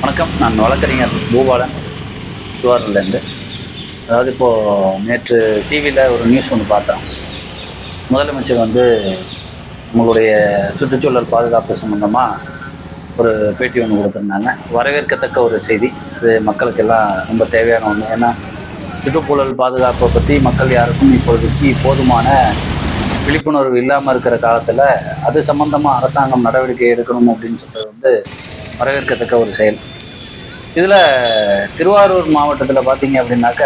வணக்கம். நான் வழக்கறிஞர் பூபாலன், திருவாரூர்லேருந்து. அதாவது இப்போது நேற்று டிவியில் ஒரு நியூஸ் ஒன்று பார்த்தோம். முதலமைச்சர் உங்களுடைய சுற்றுச்சூழல் பாதுகாப்பு சம்மந்தமாக ஒரு பேட்டி ஒன்று கொடுத்துருந்தாங்க. வரவேற்கத்தக்க ஒரு செய்தி. அது மக்களுக்கெல்லாம் ரொம்ப தேவையான ஒன்று. ஏன்னா சுற்றுச்சூழல் பாதுகாப்பை பற்றி மக்கள் யாருக்கும் இப்பொழுதைக்கு போதுமான விழிப்புணர்வு இல்லாமல் இருக்கிற காலத்தில் அது சம்மந்தமாக அரசாங்கம் நடவடிக்கை எடுக்கணும் அப்படின்னு சொல்கிறது வரவேற்கத்தக்க ஒரு செயல். இதில் திருவாரூர் மாவட்டத்தில் பார்த்தீங்க அப்படின்னாக்க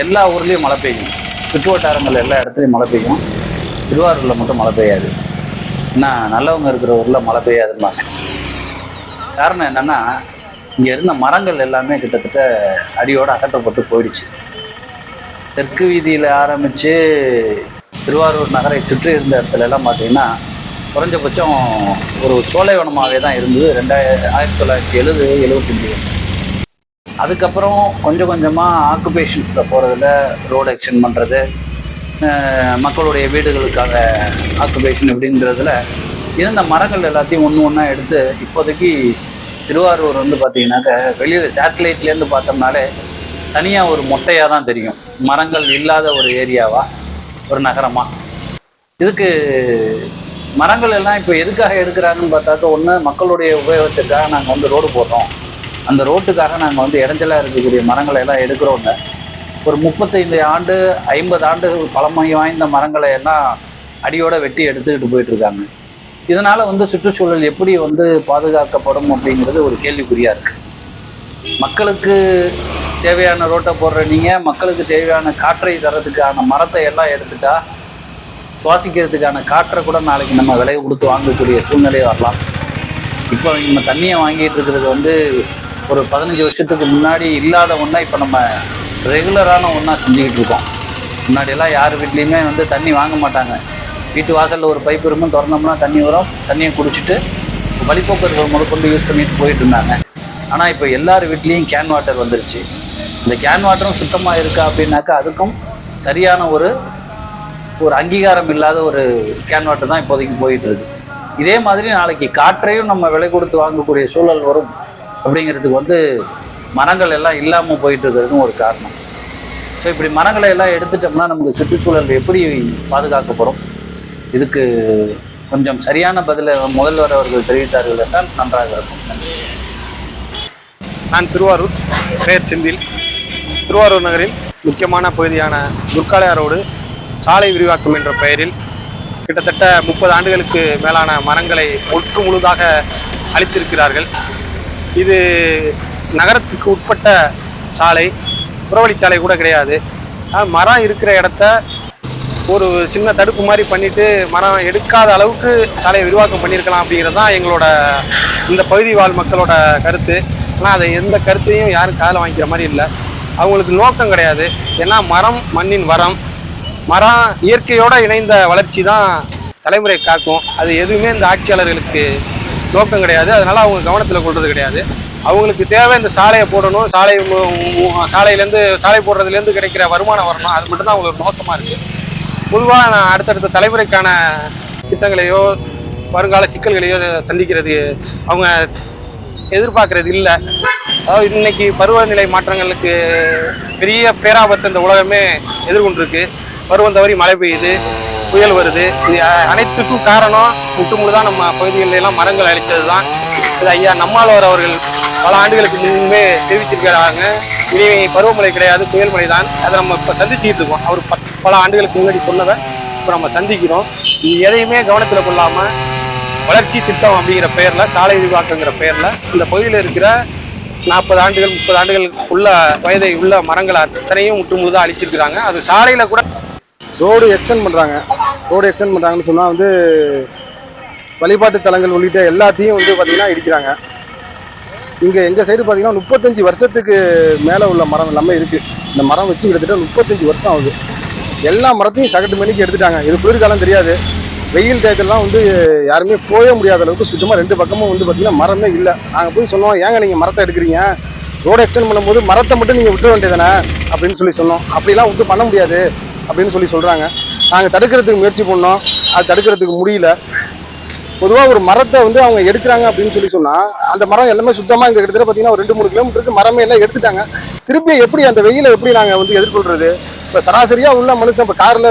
எல்லா ஊர்லேயும் மழை பெய்யும். சுற்று வட்டாரங்கள் எல்லா இடத்துலையும் மழை பெய்யும். திருவாரூரில் மட்டும் மழை பெய்யாது. ஏன்னா நல்லவங்க இருக்கிற ஊரில் மழை பெய்யாதுன்னாங்க. காரணம் என்னென்னா, இங்கே இருந்த மரங்கள் எல்லாமே கிட்டத்தட்ட அடியோடு அகற்றப்பட்டு போயிடுச்சு. தெற்கு வீதியில் ஆரம்பித்து திருவாரூர் நகரை சுற்றி இருந்த இடத்துல எல்லாம் பார்த்தீங்கன்னா குறைஞ்சபட்சம் ஒரு சோலைவனமாகவே தான் இருந்தது. 1970-75. அதுக்கப்புறம் கொஞ்சம் கொஞ்சமாக ஆக்குபேஷன்ஸில் போகிறதுல ரோடு எக்ஸ்டெண்ட் பண்ணுறது, மக்களுடைய வீடுகளுக்காக ஆக்குபேஷன் இப்படின்றதுல இருந்த மரங்கள் எல்லாத்தையும் ஒன்று ஒன்றா எடுத்து இப்போதைக்கு திருவாரூர் பார்த்திங்கனாக்க வெளியில் சேட்டலைட்லேருந்து பார்த்தோம்னாலே தனியாக ஒரு மொட்டையாக தான் தெரியும். மரங்கள் இல்லாத ஒரு ஏரியாவாக, ஒரு நகரமாக. இதுக்கு மரங்கள் எல்லாம் இப்போ எதுக்காக எடுக்கிறாங்கன்னு பார்த்தாக்க, ஒன்று மக்களுடைய உபயோகத்துக்காக நாங்கள் ரோடு போடுறோம், அந்த ரோட்டுக்காக நாங்கள் இடைஞ்சலாக இருக்கக்கூடிய மரங்களை எல்லாம் எடுக்கிறோங்க. ஒரு 35 ஆண்டு 50 ஆண்டு பழமை வாய்ந்த மரங்களை எல்லாம் அடியோடு வெட்டி எடுத்துக்கிட்டு போயிட்டுருக்காங்க. இதனால் சுற்றுச்சூழல் எப்படி பாதுகாக்கப்படும் அப்படிங்கிறது ஒரு கேள்விக்குறியாக இருக்குது. மக்களுக்கு தேவையான ரோட்டை போடுற நீங்கள் மக்களுக்கு தேவையான காற்றை தரதுக்கான மரத்தை எல்லாம் எடுத்துட்டா சுவாசிக்கிறதுக்கான காற்றை கூட நாளைக்கு நம்ம விலை கொடுத்து வாங்கக்கூடிய சூழ்நிலை வரலாம். இப்போ நம்ம தண்ணியை வாங்கிட்டு இருக்கிறது ஒரு 15 வருஷத்துக்கு முன்னாடி இல்லாத ஒன்றா இப்போ நம்ம ரெகுலரான ஒன்றா செஞ்சுக்கிட்டு இருக்கோம். முன்னாடியெல்லாம் யார் வீட்லேயுமே தண்ணி வாங்க மாட்டாங்க. வீட்டு வாசலில் ஒரு பைப் இருக்கும், திறந்தோம்னா தண்ணி வரும், தண்ணியை குடிச்சிட்டு வழிப்போக்கர்கள் முதற்கொண்டு யூஸ் பண்ணிட்டு போயிட்டு இருந்தாங்க. ஆனால் இப்போ எல்லார் வீட்லேயும் கேன் வாட்டர் வந்துருச்சு. இந்த கேன் வாட்டரும் சுத்தமாக இருக்கா அப்படின்னாக்கா அதுக்கும் சரியான ஒரு அங்கீகாரம் இல்லாத ஒரு கேன் வாட்டர் தான் இப்போதைக்கு போயிட்டு இருக்கு. இதே மாதிரி நாளைக்கு காற்றையும் நம்ம விலை கொடுத்து வாங்கக்கூடிய சூழல் வரும் அப்படிங்கிறதுக்கு மரங்கள் எல்லாம் இல்லாமல் போயிட்டு இருக்கிறதும் ஒரு காரணம். ஸோ இப்படி மரங்களை எல்லாம் எடுத்துட்டோம்னா நமக்கு சுற்றுச்சூழல் எப்படி பாதுகாக்கப்படும்? இதுக்கு கொஞ்சம் சரியான பதிலை முதல்வர் அவர்கள் தெரிவித்தார்கள் என்றால் நன்றாக இருக்கும். நான் திருவாரூர், பெயர் செந்தில். திருவாரூர் நகரில் முக்கியமான பகுதியான துர்காலயா ரோடு சாலை விரிவாக்கம் என்ற பெயரில் கிட்டத்தட்ட 30 ஆண்டுகளுக்கு மேலான மரங்களை ஒட்டு முழுதாக அளித்திருக்கிறார்கள். இது நகரத்துக்கு உட்பட்ட சாலை, புறவழிச்சாலை கூட கிடையாது. மரம் இருக்கிற இடத்த ஒரு சின்ன தடுப்பு மாதிரி பண்ணிவிட்டு மரம் எடுக்காத அளவுக்கு சாலையை விரிவாக்கம் பண்ணியிருக்கலாம் அப்படிங்கிறது தான் எங்களோட இந்த பகுதி வாழ் மக்களோட கருத்து. ஆனால் அதை எந்த கருத்தையும் யாரும் காதில் வாங்கிக்கிற மாதிரி இல்லை. அவங்களுக்கு நோக்கம் கிடையாது. ஏன்னா மரம் மண்ணின் வரம். மரம் இயற்கையோடு இணைந்த வளர்ச்சி தான் தலைமுறை காக்கும். அது எதுவுமே இந்த ஆட்சியாளர்களுக்கு நோக்கம் கிடையாது. அதனால் அவங்க கவனத்தில் கொள்வது கிடையாது. அவங்களுக்கு தேவை இந்த சாலையை போடணும், சாலையிலேருந்து சாலை போடுறதுலேருந்து கிடைக்கிற வருமானம் வரணும், அது மட்டும்தான் அவங்களுக்கு நோக்கமாக இருக்குது. பொதுவாக நான் அடுத்தடுத்த தலைமுறைக்கான திட்டங்களையோ வருங்கால சிக்கல்களையோ சந்திக்கிறது அவங்க எதிர்பார்க்கறது இல்லை. அதாவது இன்னைக்கு பருவநிலை மாற்றங்களுக்கு பெரிய பேராபத்து இந்த உலகமே எதிர்கொண்டிருக்கு. பருவம் தவறி மழை பெய்யுது, புயல் வருது. இது அனைத்துக்கும் காரணம் முற்றுமுழுதான் நம்ம பகுதிகளெல்லாம் மரங்கள் அழித்தது தான். இது ஐயா நம்மாழ்வார் அவர்கள் பல ஆண்டுகளுக்கு முன்பே தெரிவிச்சிருக்கிறாங்க. இனி பருவமழை கிடையாது, புயல் மழை தான். அதை நம்ம இப்போ சந்திச்சுட்டு இருக்கோம். அவர் பல ஆண்டுகளுக்கு முன்னாடி சொன்னதை இப்போ நம்ம சந்திக்கிறோம். இது எதையுமே கவனத்தில் கொள்ளாமல் வளர்ச்சி திட்டம் அப்படிங்கிற பெயரில், சாலை விரிவாக்கங்கிற பெயரில் இந்த பகுதியில் இருக்கிற 40 ஆண்டுகள் 30 ஆண்டுகள் உள்ள வயதை உள்ள மரங்களை அத்தனையும் முற்றுமுழுதாக அழிச்சிருக்கிறாங்க. அது சாலையில் கூட ரோடு எக்ஸ்டெண்ட் பண்ணுறாங்கன்னு சொன்னால் வழிபாட்டு தலங்கள் உள்ளிட்ட எல்லாத்தையும் பார்த்திங்கன்னா இடிக்கிறாங்க. இங்கே எங்கள் சைடு பார்த்திங்கன்னா 35 வருஷத்துக்கு மேலே உள்ள மரம் எல்லாமே இருக்குது. இந்த மரம் வச்சு கிட்டத்தட்ட 35 வருஷம் ஆகுது. எல்லா மரத்தையும் சகட்டு மணிக்கு எடுத்துட்டாங்க. இது குளிர்காலம் தெரியாது, வெயில் டயத்துலலாம் யாருமே போக முடியாத அளவுக்கு சுத்தமாக 2 பக்கமும் பார்த்திங்கன்னா மரமே இல்லை. நாங்கள் போய் சொன்னோம், ஏங்க நீங்கள் மரத்தை எடுக்கிறீங்க, ரோடு எக்ஸ்டெண்ட் பண்ணும்போது மரத்தை மட்டும் நீங்கள் விட்டுற வேண்டியதானே அப்படின்னு சொன்னோம். அப்படிலாம் விட்டு பண்ண முடியாது அப்படின்னு சொல்கிறாங்க. நாங்கள் தடுக்கிறதுக்கு முயற்சி பண்ணோம், அது தடுக்கிறதுக்கு முடியல. பொதுவாக ஒரு மரத்தை வந்து அவங்க எடுக்கிறாங்க அப்படின்னு சொன்னா அந்த மரம் எல்லாமே சுத்தமாக இங்கே கிட்டத்தட்ட பார்த்தீங்கன்னா ஒரு 2-3 கிலோமீட்டருக்கு மரமே எல்லாம் எடுத்துட்டாங்க. திருப்பி எப்படி அந்த வெயிலை எப்படி நாங்கள் வந்து எதிர்கொள்றது? இப்போ சராசரியாக உள்ள மனுஷன் இப்போ காரில்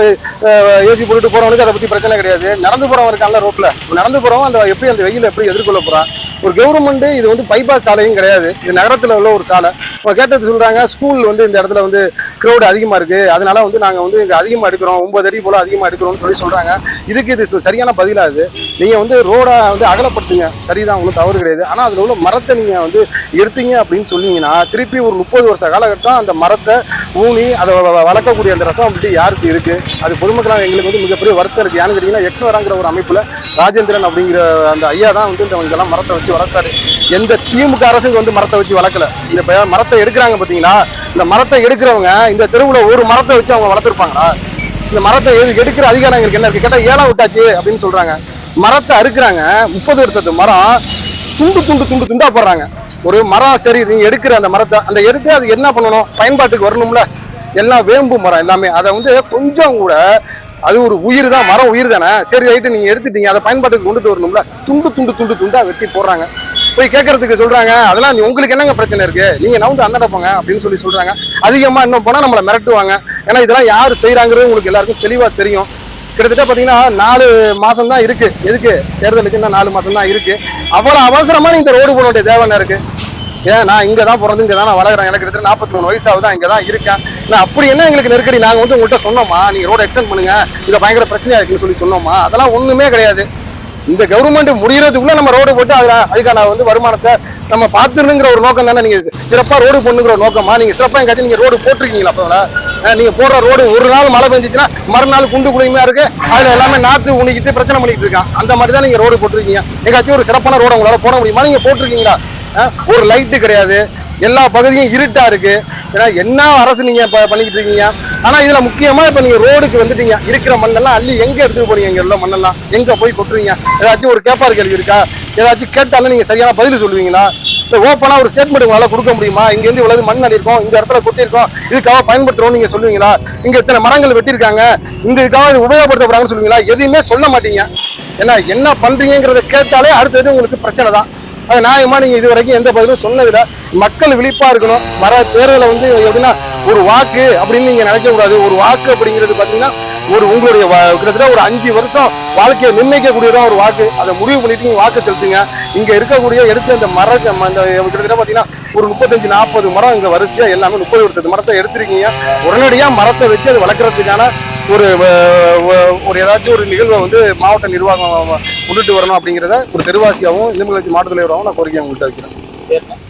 ஏசி போட்டுட்டு போகிறவனுக்கு அதை பற்றி பிரச்சனை கிடையாது. நடந்து போகிறவன் இருக்கான்ல ரோட்டில், நடந்து போகிறவன் அந்த எப்படி அந்த வெயிலை எப்படி எதிர்கொள்ள போகிறான்? ஒரு கவர்மெண்ட்டு இது வந்து பைபாஸ் சாலையும் கிடையாது, இது நகரத்தில் உள்ள ஒரு சாலை. இப்போ கேட்டது சொல்கிறாங்க ஸ்கூல் வந்து இந்த இடத்துல வந்து க்ரௌடு அதிகமாக இருக்குது, அதனால வந்து நாங்கள் வந்து இங்கே அதிகமாக எடுக்கிறோம், 9 அடி போல் அதிகமாக எடுக்கிறோம்னு சொல்கிறாங்க. இதுக்கு இது சரியான பதிலாகுது. நீங்கள் வந்து ரோடை வந்து அகலப்படுத்துங்க, சரிதான், ஒன்றும் தவறு கிடையாது. ஆனால் அதில் உள்ள மரத்தை நீங்கள் வந்து எடுத்தீங்க அப்படின்னு சொன்னீங்கன்னா திருப்பி ஒரு 30 வருஷ காலகட்டம் அந்த மரத்தை ஊனி அதை வளர்க்கக்கூடிய அந்த ரெஸ்பான்சிபிலிட்டி யாருக்கு இருக்குது? அது பொதுமக்களாக எங்களுக்கு வந்து மிகப்பெரிய வருத்தம் இருக்குது. ஏன்னு கேட்டிங்கன்னா எக்ஸ்வராங்கிற ஒரு அமைப்பில் ராஜேந்திரன் அப்படிங்கிற அந்த ஐயா தான் வந்து இதெல்லாம் மரத்தை வச்சு வளர்த்தாரு. எந்த திமுக அரசுக்கு வந்து மரத்தை வச்சு வளர்க்கல. இந்த மரத்தை எடுக்கிறாங்க பார்த்தீங்களா, இந்த மரத்தை எடுக்கிறவங்க இந்த தெருவில் ஒரு மரத்தை வச்சு அவங்க வளர்த்துருப்பாங்களா? இந்த மரத்தை எடுக்கிற அதிகாரம் எங்களுக்கு என்ன இருக்குது கேட்டால் ஏழை விட்டாச்சு அப்படின்னு சொல்கிறாங்க. மரத்தை அறுக்கிறாங்க, 30 வருஷத்து மரம் துண்டா போடுறாங்க. ஒரு மரம் சரி, நீ எடுக்கிற அந்த மரத்தை அந்த எடுத்து அது என்ன பண்ணணும், பயன்பாட்டுக்கு வரணும்ல. எல்லாம் வேம்பு மரம் எல்லாமே, அதை வந்து கொஞ்சம் கூட அது ஒரு உயிர் தான், மரம் உயிர் தானே, சரி ரைட்டு நீங்கள் எடுத்துட்டீங்க, அதை பயன்பாட்டுக்கு கொண்டுட்டு வரணும்ல. துண்டா வெட்டி போடுறாங்க. போய் கேட்கறதுக்கு சொல்றாங்க, அதெல்லாம் உங்களுக்கு என்னங்க பிரச்சனை இருக்கு, நீங்க நவுந்து அந்தாண்ட போங்க அப்படின்னு சொல்றாங்க. அதிகமா இன்னும் போனா நம்மளை மிரட்டுவாங்க. ஏன்னா இதெல்லாம் யார் செய்யறாங்கிறது உங்களுக்கு எல்லாருக்கும் தெளிவா தெரியும். கிட்டத்தட்ட பார்த்தீங்கன்னா 4 மாசம் தான் இருக்கு, எதுக்கு தேர்தலுக்கு இன்னும் 4 மாசம் தான் இருக்கு. அவ்வளோ அவசரமா இந்த ரோடு போட வேண்டிய தேவை என்ன இருக்கு? ஏன் நான் இங்கே தான் பிறந்து இங்கே தான் நான் வளர்க்குறேன், எனக்கு கிட்டத்தட்ட 43 வயசாக தான் இங்கே தான் இருக்கேன். நான் அப்படி என்ன எங்களுக்கு நெருக்கடி? நாங்கள் வந்து உங்கள்கிட்ட சொன்னோமா நீங்கள் ரோடு எக்ஸ்டெண்ட் பண்ணுங்க, இங்கே பயங்கர பிரச்சனையாக இருக்குன்னு சொன்னோமா? அதெல்லாம் ஒன்றுமே கிடையாது. இந்த கவர்மெண்ட் முடிகிறதுக்குள்ள நம்ம ரோடு போட்டு அதுக்கான வந்து வருமானத்தை நம்ம பார்த்துருங்கிற ஒரு நோக்கம் தானே. நீங்கள் சிறப்பாக ரோடு போடணுங்கிற ஒரு நோக்கமா? நீங்கள் சிறப்பாக எங்காச்சும் நீங்கள் ரோடு போட்டிருக்கீங்களா? அப்போ நீங்கள் போடுற ரோடு ஒரு நாள் மழை பெஞ்சிச்சுன்னா மறுநாள் குண்டு குழியுமா இருக்கு, அதில் எல்லாமே நாற்று உணிக்கிட்டு பிரச்சனை பண்ணிட்டு இருக்கான். அந்த மாதிரி தான் நீங்கள் ரோடு போட்டிருக்கீங்க. எங்காச்சும் ஒரு சிறப்பான ரோடு உங்களால் போட முடியுமா? நீங்கள் போட்டிருக்கீங்களா? ஒரு லைட்டு கிடையாது, எல்லா பகுதியும் இருட்டா இருக்கு. ஏன்னா என்ன அரசு நீங்க பண்ணிக்கிட்டு இருக்கீங்க? ஆனா இதுல முக்கியமா இப்ப நீங்க ரோடுக்கு வந்துட்டீங்க, இருக்கிற மண்ணெல்லாம் அள்ளி எங்க எடுத்துட்டு போறீங்க? இங்க உள்ள மண்ணெல்லாம் எங்க போய் கொட்டுறீங்க? ஏதாச்சும் ஒரு கேப்பார் கேள்வி இருக்கா? ஏதாச்சும் கேட்டாலும் நீங்க சரியான பதில் சொல்லுவீங்களா? இல்லை ஓப்பனா ஒரு ஸ்டேட்மெண்ட் உங்களால கொடுக்க முடியுமா? இங்கேருந்து இவ்வளவு மண் அடிருக்கோம், இந்த இடத்துல கொட்டிருக்கோம், இதுக்காக பயன்படுத்துறோம் நீங்க சொல்லுவீங்களா? இங்க இத்தனை மரங்கள் வெட்டியிருக்காங்க, இந்த இதுக்காக உபயோகப்படுத்தப்படுறாங்கன்னு சொல்லுவீங்களா? எதையுமே சொல்ல மாட்டீங்க. ஏன்னா என்ன பண்றீங்கிறத கேட்டாலே அடுத்தது உங்களுக்கு பிரச்சனை தான். அது நியாயமா நீங்க இது வரைக்கும் எந்த பதிலும் சொன்னதுல மக்கள் விழிப்பா இருக்கணும். வர தேர்தலில் வந்து எப்படின்னா ஒரு வாக்கு அப்படின்னு நீங்க நினைக்க கூடாது. ஒரு வாக்கு அப்படிங்கிறது பாத்தீங்கன்னா உங்களுடைய கிட்டத்தட்ட ஒரு 5 வருஷம் வாழ்க்கையை நிர்ணயிக்கக்கூடியதான் ஒரு வாக்கு. அதை முடிவு பண்ணிட்டு நீங்க வாக்கு செலுத்துங்க. இங்க இருக்கக்கூடிய எடுத்து அந்த மரம் அந்த கிட்டத்தட்ட பாத்தீங்கன்னா ஒரு 35-40 மரம் இங்க வரிசையா எல்லாமே 30 வருஷத்து மரத்தை எடுத்திருக்கீங்க. உடனடியா மரத்தை வச்சு அது வளர்க்கறதுக்கான ஒரு ஏதாச்சும் ஒரு நிகழ்வை வந்து மாவட்ட நிர்வாகம் கொண்டுட்டு வரணும் அப்படிங்கிறத ஒரு தெருவாசியாகவும் இந்து மாவட்ட தலைவராகவும் நான் கோரிக்கை உங்கள்கிட்ட வைக்கிறேன்.